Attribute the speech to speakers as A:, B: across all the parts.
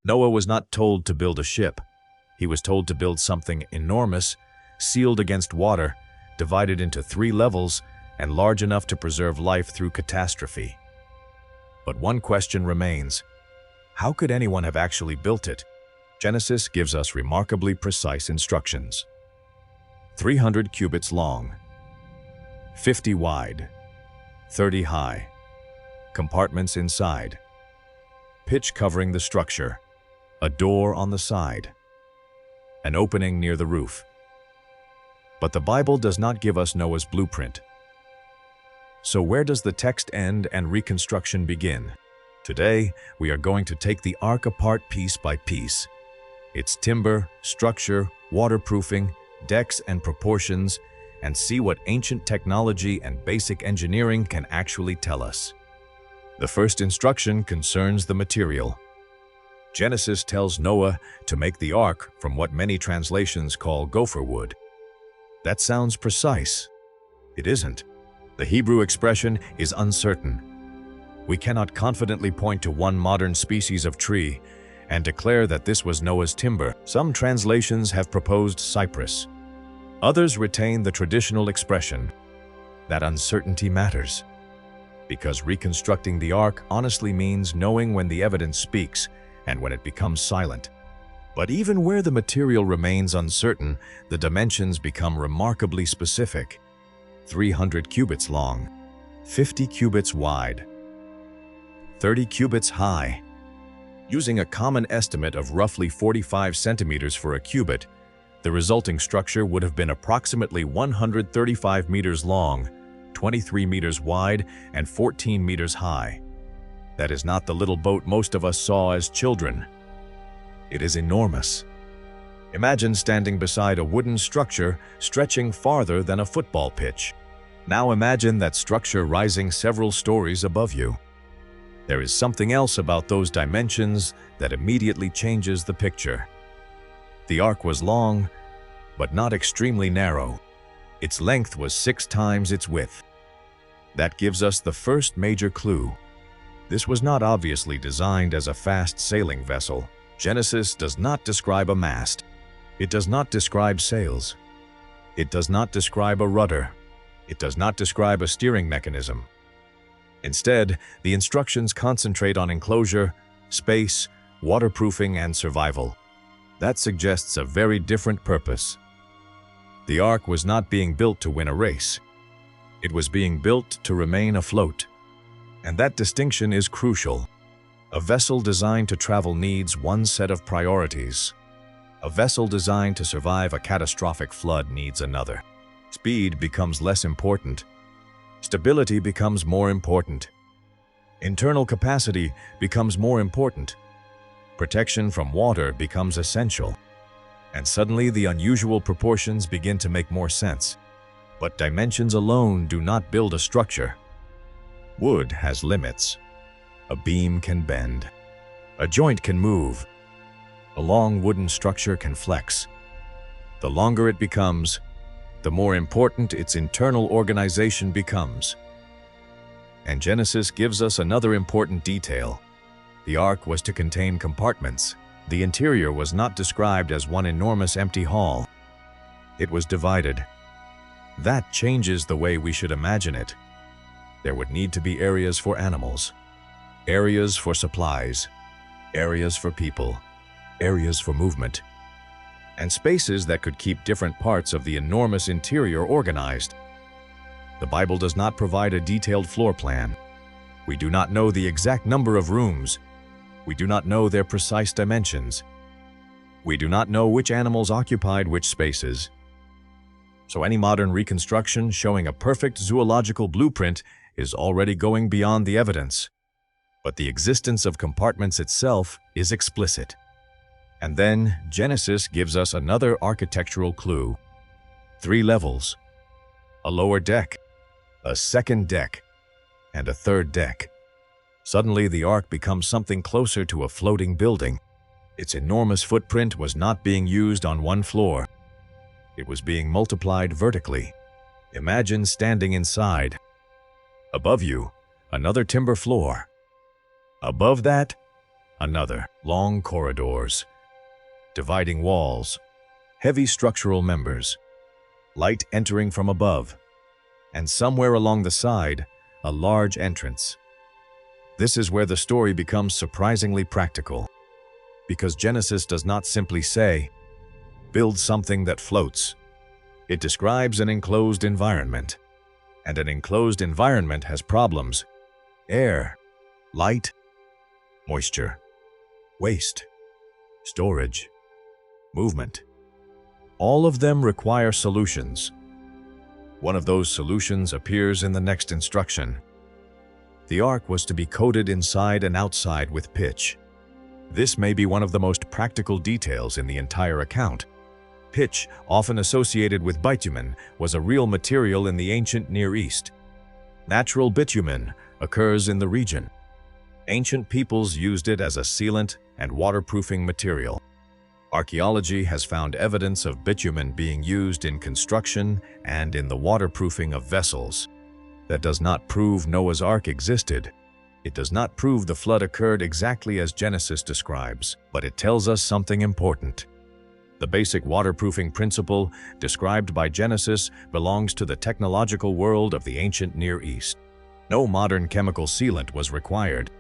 A: Noah was not told to build a ship. He was told to build something enormous, sealed against water, divided into 3 levels, and large enough to preserve life through catastrophe. But one question remains. How could anyone have actually built it? Genesis gives us remarkably precise instructions. 300 cubits long, 50 wide, 30 high, compartments inside, pitch covering the structure, a door on the side, an opening near the roof. But the Bible does not give us Noah's blueprint. So where does the text end and reconstruction begin? Today, we are going to take the ark apart piece by piece. Its timber, structure, waterproofing, decks and proportions, and see what ancient technology and basic engineering can actually tell us. The first instruction concerns the material. Genesis tells Noah to make the ark from what many translations call gopher wood. That sounds precise. It isn't. The Hebrew expression is uncertain. We cannot confidently point to one modern species of tree and declare that this was Noah's timber. Some translations have proposed cypress. Others retain the traditional expression. That uncertainty matters, because reconstructing the ark honestly means knowing when the evidence speaks and when it becomes silent. But even where the material remains uncertain, the dimensions become remarkably specific. 300 cubits long, 50 cubits wide, 30 cubits high. Using a common estimate of roughly 45 centimeters for a cubit, the resulting structure would have been approximately 135 meters long, 23 meters wide, and 14 meters high. That is not the little boat most of us saw as children. It is enormous. Imagine standing beside a wooden structure stretching farther than a football pitch. Now imagine that structure rising several stories above you. There is something else about those dimensions that immediately changes the picture. The ark was long, but not extremely narrow. Its length was 6 times its width. That gives us the first major clue. This was not obviously designed as a fast sailing vessel. Genesis does not describe a mast. It does not describe sails. It does not describe a rudder. It does not describe a steering mechanism. Instead, the instructions concentrate on enclosure, space, waterproofing, and survival. That suggests a very different purpose. The ark was not being built to win a race. It was being built to remain afloat. And that distinction is crucial. A vessel designed to travel needs one set of priorities. A vessel designed to survive a catastrophic flood needs another. Speed becomes less important. Stability becomes more important. Internal capacity becomes more important. Protection from water becomes essential. And suddenly the unusual proportions begin to make more sense. But dimensions alone do not build a structure. Wood has limits. A beam can bend. A joint can move. A long wooden structure can flex. The longer it becomes, the more important its internal organization becomes. And Genesis gives us another important detail. The ark was to contain compartments. The interior was not described as one enormous empty hall. It was divided. That changes the way we should imagine it. There would need to be areas for animals, areas for supplies, areas for people, areas for movement, and spaces that could keep different parts of the enormous interior organized. The Bible does not provide a detailed floor plan. We do not know the exact number of rooms. We do not know their precise dimensions. We do not know which animals occupied which spaces. So any modern reconstruction showing a perfect zoological blueprint is already going beyond the evidence. But the existence of compartments itself is explicit. And then Genesis gives us another architectural clue. 3 levels, a lower deck, a second deck, and a third deck. Suddenly the ark becomes something closer to a floating building. Its enormous footprint was not being used on one floor. It was being multiplied vertically. Imagine standing inside. Above you, another timber floor. Above that, Another, long corridors, dividing walls, heavy structural members, light entering from above, and somewhere along the side, a large entrance. This is where the story becomes surprisingly practical, because Genesis does not simply say, "Build something that floats." It describes an enclosed environment, and an enclosed environment has problems: air, light, moisture, waste, storage, movement. All of them require solutions. One of those solutions appears in the next instruction. The ark was to be coated inside and outside with pitch. This may be one of the most practical details in the entire account. Pitch, often associated with bitumen, was a real material in the ancient Near East. Natural bitumen occurs in the region. Ancient peoples used it as a sealant and waterproofing material. Archaeology has found evidence of bitumen being used in construction and in the waterproofing of vessels. That does not prove Noah's Ark existed. It does not prove the flood occurred exactly as Genesis describes, but it tells us something important. The basic waterproofing principle described by Genesis belongs to the technological world of the ancient Near East. No modern chemical sealant was required.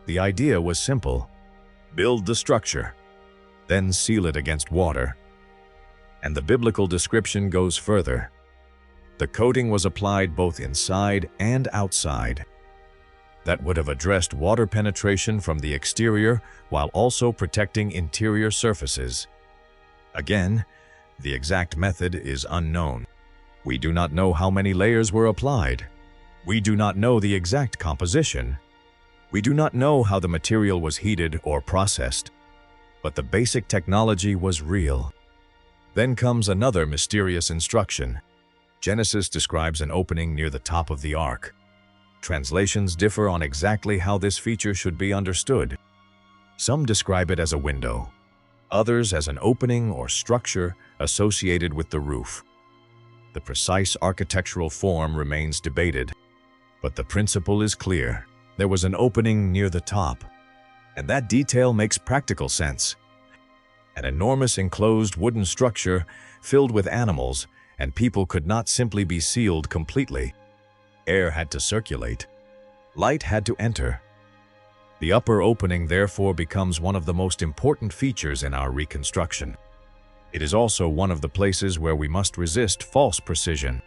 A: The idea was simple: build the structure, then seal it against water. And the biblical description goes further. The coating was applied both inside and outside. That would have addressed water penetration from the exterior while also protecting interior surfaces. Again, the exact method is unknown. We do not know how many layers were applied. We do not know the exact composition. We do not know how the material was heated or processed. But the basic technology was real. Then comes another mysterious instruction. Genesis describes an opening near the top of the ark. Translations differ on exactly how this feature should be understood. Some describe it as a window, others as an opening or structure associated with the roof. The precise architectural form remains debated, but the principle is clear. There was an opening near the top, and that detail makes practical sense. An enormous enclosed wooden structure filled with animals, and people could not simply be sealed completely. Air had to circulate. Light had to enter. The upper opening therefore becomes one of the most important features in our reconstruction. It is also one of the places where we must resist false precision.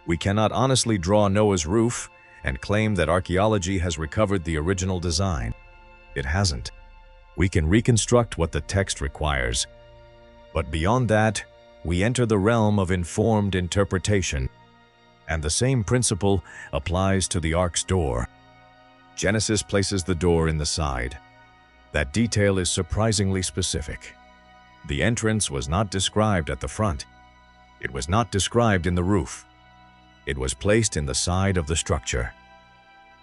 A: We cannot honestly draw Noah's roof and claim that archaeology has recovered the original design. It hasn't. We can reconstruct what the text requires. But beyond that, we enter the realm of informed interpretation. And the same principle applies to the ark's door. Genesis places the door in the side. That detail is surprisingly specific. The entrance was not described at the front. It was not described in the roof. It was placed in the side of the structure.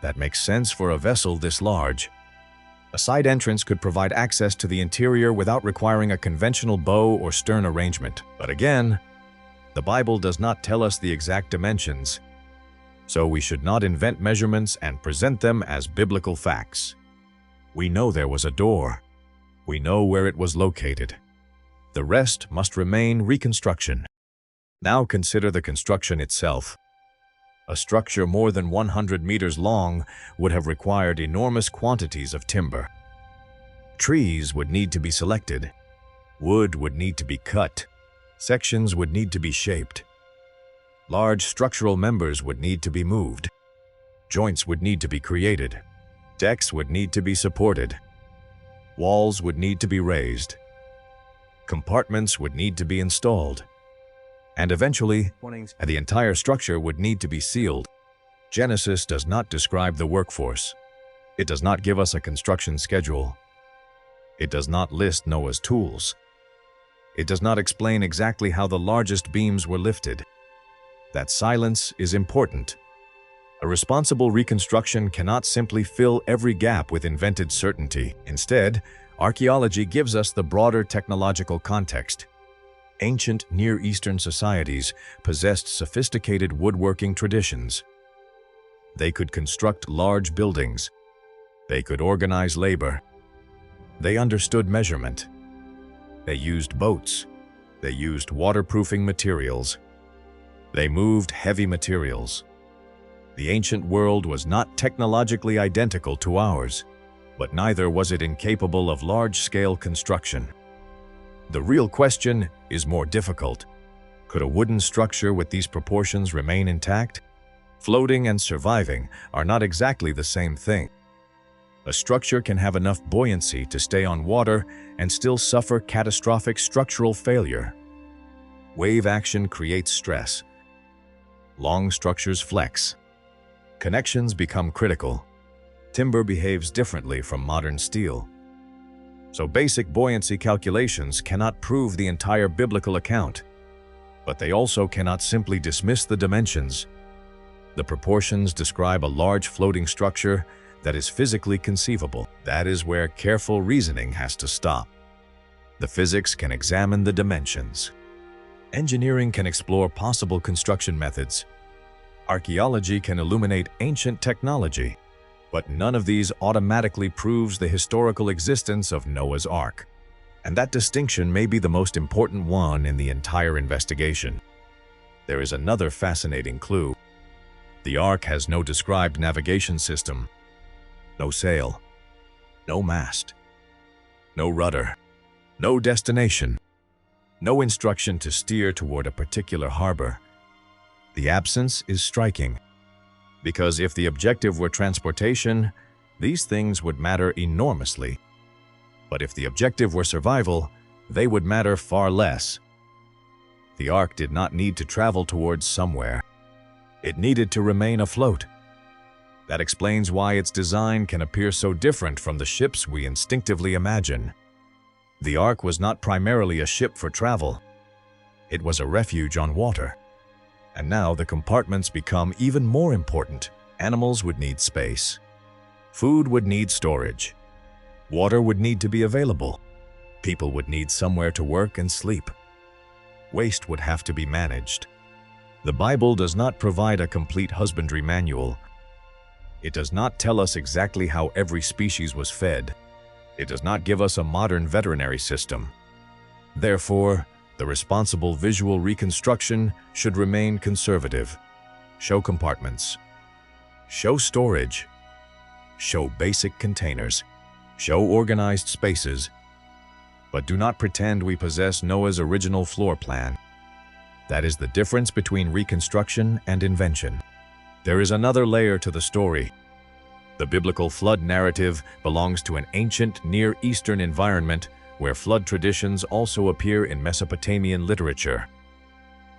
A: That makes sense for a vessel this large. A side entrance could provide access to the interior without requiring a conventional bow or stern arrangement. But again, the Bible does not tell us the exact dimensions, so we should not invent measurements and present them as biblical facts. We know there was a door. We know where it was located. The rest must remain reconstruction. Now consider the construction itself. A structure more than 100 meters long would have required enormous quantities of timber. Trees would need to be selected. Wood would need to be cut. Sections would need to be shaped. Large structural members would need to be moved. Joints would need to be created. Decks would need to be supported. Walls would need to be raised. Compartments would need to be installed. And eventually, the entire structure would need to be sealed. Genesis does not describe the workforce. It does not give us a construction schedule. It does not list Noah's tools. It does not explain exactly how the largest beams were lifted. That silence is important. A responsible reconstruction cannot simply fill every gap with invented certainty. Instead, archaeology gives us the broader technological context. Ancient Near Eastern societies possessed sophisticated woodworking traditions. They could construct large buildings. They could organize labor. They understood measurement. They used boats. They used waterproofing materials. They moved heavy materials. The ancient world was not technologically identical to ours, but neither was it incapable of large-scale construction. The real question is more difficult. Could a wooden structure with these proportions remain intact? Floating and surviving are not exactly the same thing. A structure can have enough buoyancy to stay on water and still suffer catastrophic structural failure. Wave action creates stress. Long structures flex. Connections become critical. Timber behaves differently from modern steel. So basic buoyancy calculations cannot prove the entire biblical account, but they also cannot simply dismiss the dimensions. The proportions describe a large floating structure that is physically conceivable. That is where careful reasoning has to stop. The physics can examine the dimensions. Engineering can explore possible construction methods. Archaeology can illuminate ancient technology. But none of these automatically proves the historical existence of Noah's Ark. And that distinction may be the most important one in the entire investigation. There is another fascinating clue. The Ark has no described navigation system, no sail, no mast, no rudder, no destination, no instruction to steer toward a particular harbor. The absence is striking, because if the objective were transportation, these things would matter enormously. But if the objective were survival, they would matter far less. The Ark did not need to travel towards somewhere. It needed to remain afloat. That explains why its design can appear so different from the ships we instinctively imagine. The Ark was not primarily a ship for travel. It was a refuge on water. And now the compartments become even more important. Animals would need space. Food would need storage. Water would need to be available. People would need somewhere to work and sleep. Waste would have to be managed. The Bible does not provide a complete husbandry manual. It does not tell us exactly how every species was fed. It does not give us a modern veterinary system. Therefore, the responsible visual reconstruction should remain conservative. Show compartments. Show storage. Show basic containers. Show organized spaces. But do not pretend we possess Noah's original floor plan. That is the difference between reconstruction and invention. There is another layer to the story. The biblical flood narrative belongs to an ancient Near Eastern environment where flood traditions also appear in Mesopotamian literature.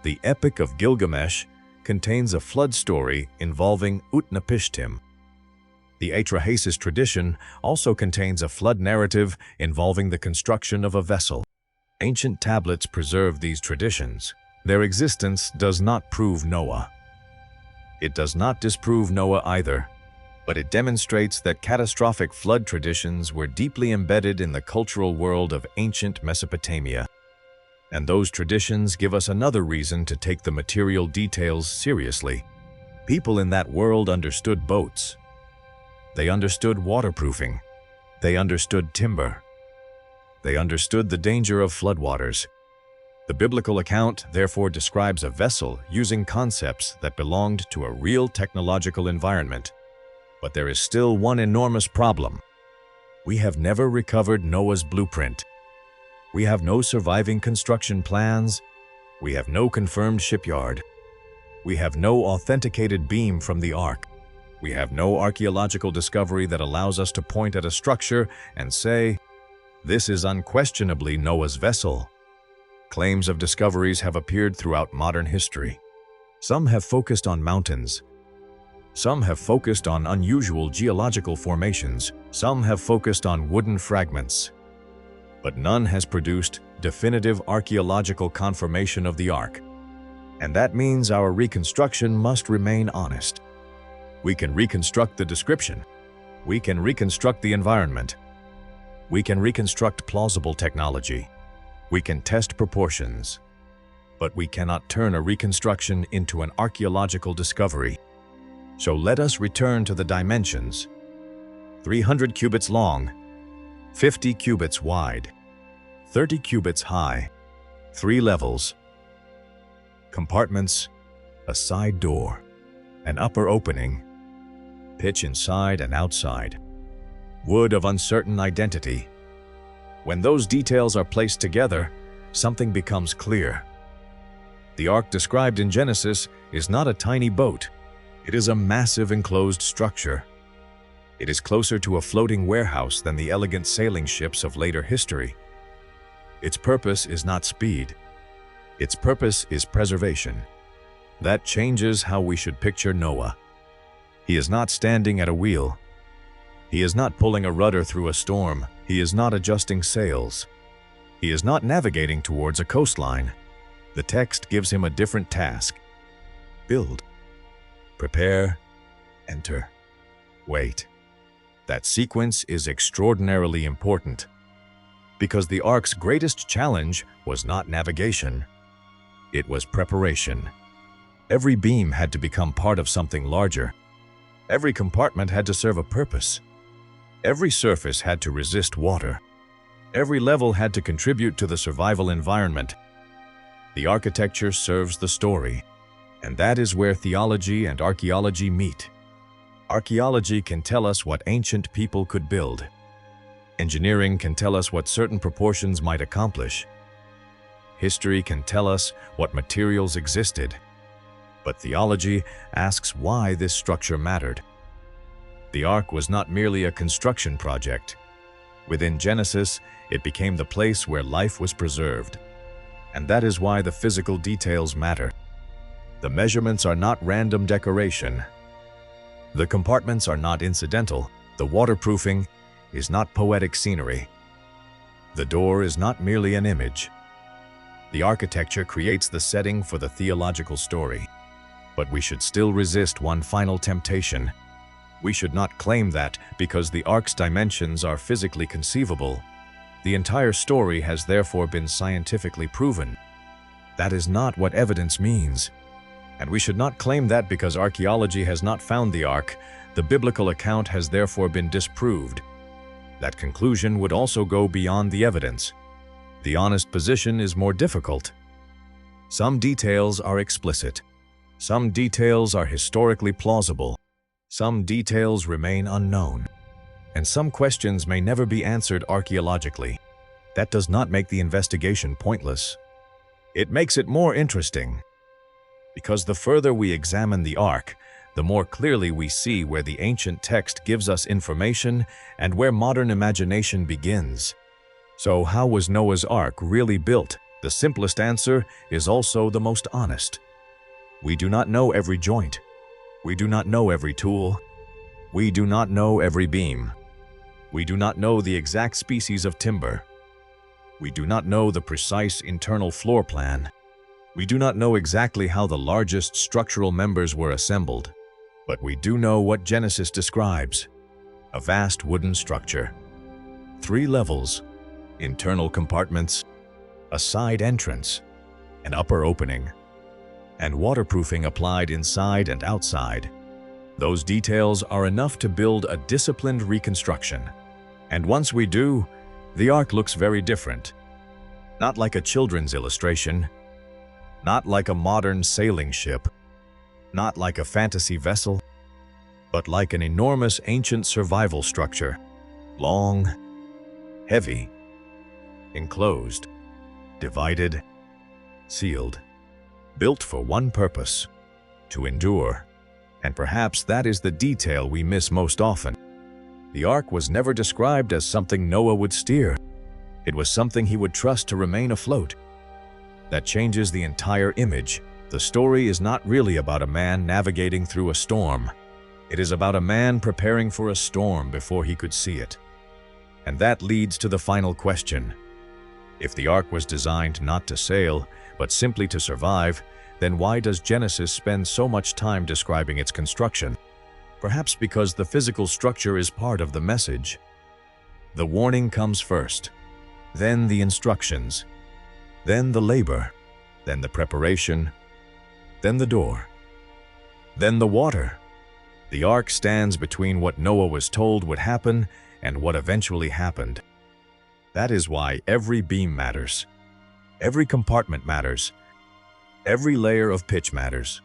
A: The Epic of Gilgamesh contains a flood story involving Utnapishtim. The Atrahasis tradition also contains a flood narrative involving the construction of a vessel. Ancient tablets preserve these traditions. Their existence does not prove Noah. It does not disprove Noah either, but it demonstrates that catastrophic flood traditions were deeply embedded in the cultural world of ancient Mesopotamia. And those traditions give us another reason to take the material details seriously. People in that world understood boats. They understood waterproofing. They understood timber. They understood the danger of floodwaters. The biblical account therefore describes a vessel using concepts that belonged to a real technological environment. But there is still one enormous problem. We have never recovered Noah's blueprint. We have no surviving construction plans. We have no confirmed shipyard. We have no authenticated beam from the Ark. We have no archaeological discovery that allows us to point at a structure and say, "This is unquestionably Noah's vessel." Claims of discoveries have appeared throughout modern history. Some have focused on mountains. Some have focused on unusual geological formations. Some have focused on wooden fragments. But none has produced definitive archaeological confirmation of the Ark. And that means our reconstruction must remain honest. We can reconstruct the description. We can reconstruct the environment. We can reconstruct plausible technology. We can test proportions. But we cannot turn a reconstruction into an archaeological discovery. So let us return to the dimensions. 300 cubits long, 50 cubits wide, 30 cubits high, 3 levels, compartments, a side door, an upper opening, pitch inside and outside, wood of uncertain identity. When those details are placed together, something becomes clear. The ark described in Genesis is not a tiny boat. It is a massive enclosed structure. It is closer to a floating warehouse than the elegant sailing ships of later history. Its purpose is not speed. Its purpose is preservation. That changes how we should picture Noah. He is not standing at a wheel. He is not pulling a rudder through a storm. He is not adjusting sails. He is not navigating towards a coastline. The text gives him a different task. Build, prepare, enter, wait. That sequence is extraordinarily important because the ark's greatest challenge was not navigation. It was preparation. Every beam had to become part of something larger. Every compartment had to serve a purpose. Every surface had to resist water. Every level had to contribute to the survival environment. The architecture serves the story, and that is where theology and archaeology meet. Archaeology can tell us what ancient people could build. Engineering can tell us what certain proportions might accomplish. History can tell us what materials existed. But theology asks why this structure mattered. The ark was not merely a construction project. Within Genesis, it became the place where life was preserved. And that is why the physical details matter. The measurements are not random decoration. The compartments are not incidental. The waterproofing is not poetic scenery. The door is not merely an image. The architecture creates the setting for the theological story. But we should still resist one final temptation. We should not claim that, because the ark's dimensions are physically conceivable, the entire story has therefore been scientifically proven. That is not what evidence means. And we should not claim that because archaeology has not found the ark, the biblical account has therefore been disproved. That conclusion would also go beyond the evidence. The honest position is more difficult. Some details are explicit. Some details are historically plausible. Some details remain unknown. And some questions may never be answered archaeologically. That does not make the investigation pointless. It makes it more interesting. Because the further we examine the ark, the more clearly we see where the ancient text gives us information and where modern imagination begins. So how was Noah's ark really built? The simplest answer is also the most honest. We do not know every joint. We do not know every tool. We do not know every beam. We do not know the exact species of timber. We do not know the precise internal floor plan. We do not know exactly how the largest structural members were assembled. But we do know what Genesis describes: a vast wooden structure, 3 levels, internal compartments, a side entrance, an upper opening, and waterproofing applied inside and outside. Those details are enough to build a disciplined reconstruction. And once we do, the ark looks very different. Not like a children's illustration, not like a modern sailing ship, not like a fantasy vessel, but like an enormous ancient survival structure, long, heavy, enclosed, divided, sealed, built for one purpose: to endure. And perhaps that is the detail we miss most often. The ark was never described as something Noah would steer. It was something he would trust to remain afloat. That changes the entire image. The story is not really about a man navigating through a storm. It is about a man preparing for a storm before he could see it. And that leads to the final question. If the ark was designed not to sail, but simply to survive, then why does Genesis spend so much time describing its construction? Perhaps because the physical structure is part of the message. The warning comes first, then the instructions, then the labor, then the preparation, then the door, then the water. The ark stands between what Noah was told would happen and what eventually happened. That is why every beam matters. Every compartment matters. Every layer of pitch matters.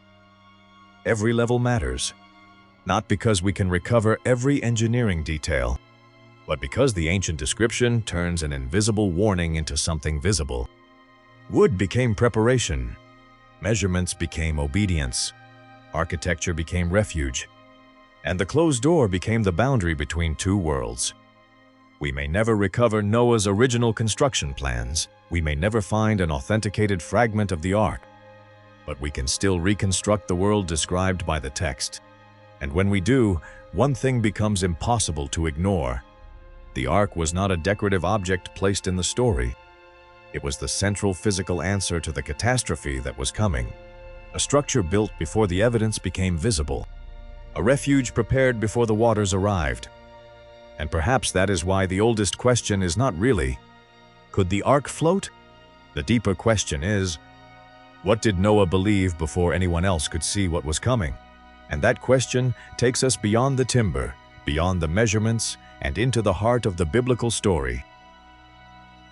A: Every level matters. Not because we can recover every engineering detail, but because the ancient description turns an invisible warning into something visible. Wood became preparation. Measurements became obedience. Architecture became refuge. And the closed door became the boundary between two worlds. We may never recover Noah's original construction plans. We may never find an authenticated fragment of the ark. But we can still reconstruct the world described by the text. And when we do, one thing becomes impossible to ignore. The ark was not a decorative object placed in the story. It was the central physical answer to the catastrophe that was coming. A structure built before the evidence became visible. A refuge prepared before the waters arrived. And perhaps that is why the oldest question is not really, could the ark float? The deeper question is, what did Noah believe before anyone else could see what was coming? And that question takes us beyond the timber, beyond the measurements, and into the heart of the biblical story.